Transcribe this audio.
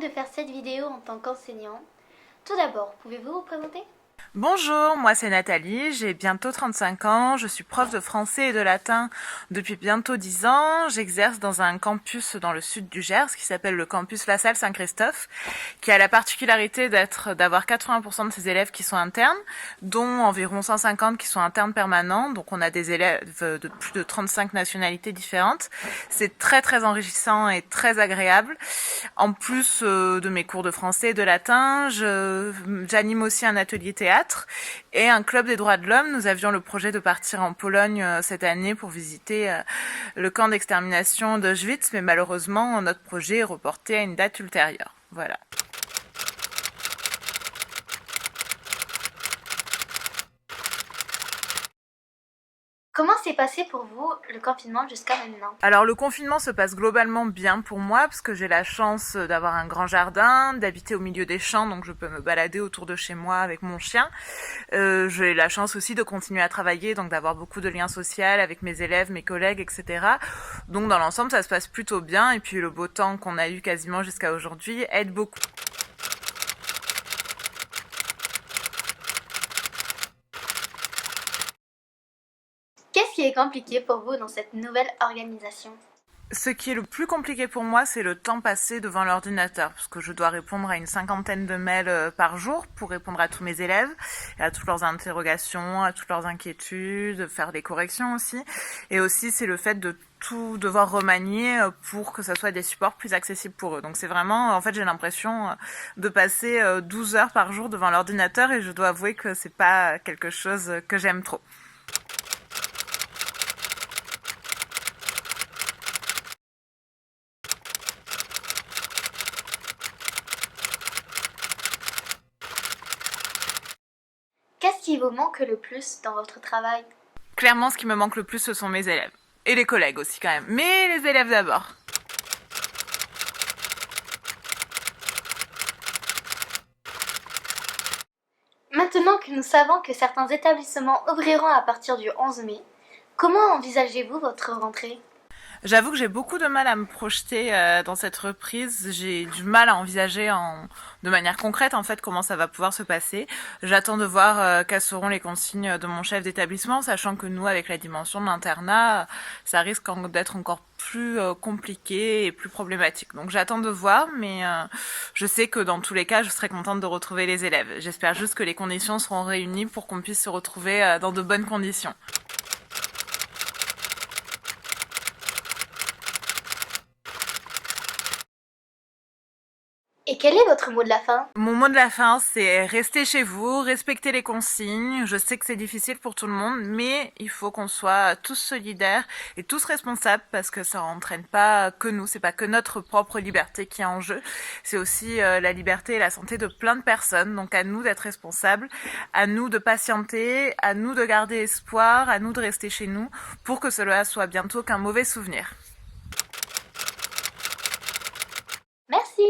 de faire cette vidéo en tant qu'enseignant. Tout d'abord, pouvez-vous vous présenter? Bonjour, moi c'est Nathalie, j'ai bientôt 35 ans, je suis prof de français et de latin depuis bientôt 10 ans. J'exerce dans un campus dans le sud du Gers qui s'appelle le campus La Salle Saint-Christophe, qui a la particularité d'avoir 80% de ses élèves qui sont internes, dont environ 150 qui sont internes permanents. Donc on a des élèves de plus de 35 nationalités différentes. C'est très très enrichissant et très agréable. En plus de mes cours de français et de latin, j'anime aussi un atelier théâtre et un club des droits de l'homme. Nous avions le projet de partir en Pologne cette année pour visiter le camp d'extermination d'Auschwitz, mais malheureusement notre projet est reporté à une date ultérieure. Voilà. Comment s'est passé pour vous le confinement jusqu'à maintenant? Alors le confinement se passe globalement bien pour moi parce que j'ai la chance d'avoir un grand jardin, d'habiter au milieu des champs, donc je peux me balader autour de chez moi avec mon chien. J'ai la chance aussi de continuer à travailler, donc d'avoir beaucoup de liens sociaux avec mes élèves, mes collègues, etc. Donc dans l'ensemble ça se passe plutôt bien, et puis le beau temps qu'on a eu quasiment jusqu'à aujourd'hui aide beaucoup. Qu'est-ce qui est compliqué pour vous dans cette nouvelle organisation? Ce qui est le plus compliqué pour moi, c'est le temps passé devant l'ordinateur, parce que je dois répondre à une cinquantaine de mails par jour pour répondre à tous mes élèves, et à toutes leurs interrogations, à toutes leurs inquiétudes, faire des corrections aussi. Et aussi, c'est le fait de tout devoir remanier pour que ça soit des supports plus accessibles pour eux. Donc c'est vraiment, en fait, j'ai l'impression de passer 12 heures par jour devant l'ordinateur, et je dois avouer que c'est pas quelque chose que j'aime trop. Qu'est-ce qui vous manque le plus dans votre travail? Clairement, ce qui me manque le plus, ce sont mes élèves. Et les collègues aussi quand même. Mais les élèves d'abord. Maintenant que nous savons que certains établissements ouvriront à partir du 11 mai, comment envisagez-vous votre rentrée? J'avoue que j'ai beaucoup de mal à me projeter dans cette reprise. J'ai du mal à envisager de manière concrète en fait comment ça va pouvoir se passer. J'attends de voir quelles seront les consignes de mon chef d'établissement, sachant que nous, avec la dimension de l'internat, ça risque d'être encore plus compliqué et plus problématique. Donc j'attends de voir, mais je sais que dans tous les cas, je serai contente de retrouver les élèves. J'espère juste que les conditions seront réunies pour qu'on puisse se retrouver dans de bonnes conditions. Et quel est votre mot de la fin? Mon mot de la fin, c'est rester chez vous, respecter les consignes. Je sais que c'est difficile pour tout le monde, mais il faut qu'on soit tous solidaires et tous responsables, parce que ça n'entraîne pas que nous, c'est pas que notre propre liberté qui est en jeu, c'est aussi la liberté et la santé de plein de personnes. Donc à nous d'être responsables, à nous de patienter, à nous de garder espoir, à nous de rester chez nous pour que cela soit bientôt qu'un mauvais souvenir. Merci!